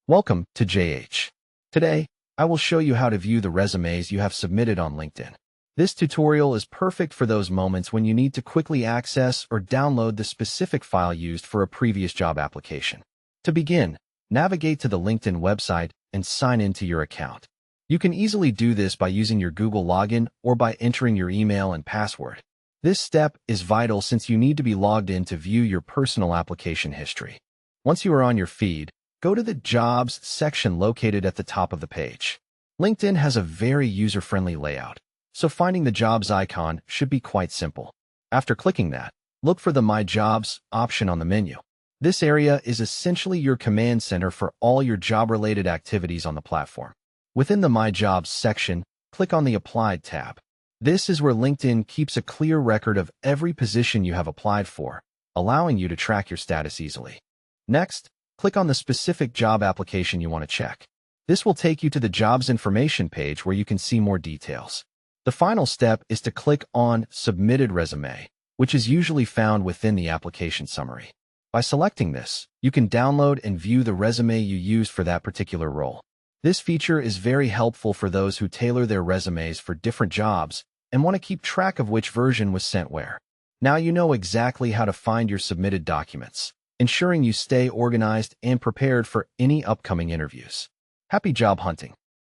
Welcome to JH. Today, I will show you how to view the resumes you have submitted on LinkedIn. This tutorial is perfect for those moments when you need to quickly access or download the specific file used for a previous job application. To begin, navigate to the LinkedIn website and sign into your account. You can easily do this by using your Google login or by entering your email and password. This step is vital since you need to be logged in to view your personal application history. Once you are on your feed, go to the Jobs section located at the top of the page. LinkedIn has a very user-friendly layout, so finding the Jobs icon should be quite simple. After clicking that, look for the My Jobs option on the menu. This area is essentially your command center for all your job-related activities on the platform. Within the My Jobs section, click on the Applied tab. This is where LinkedIn keeps a clear record of every position you have applied for, allowing you to track your status easily. Next, click on the specific job application you want to check. This will take you to the jobs information page where you can see more details. The final step is to click on Submitted Resume, which is usually found within the application summary. By selecting this, you can download and view the resume you used for that particular role. This feature is very helpful for those who tailor their resumes for different jobs and want to keep track of which version was sent where. Now you know exactly how to find your submitted documents, ensuring you stay organized and prepared for any upcoming interviews. Happy job hunting!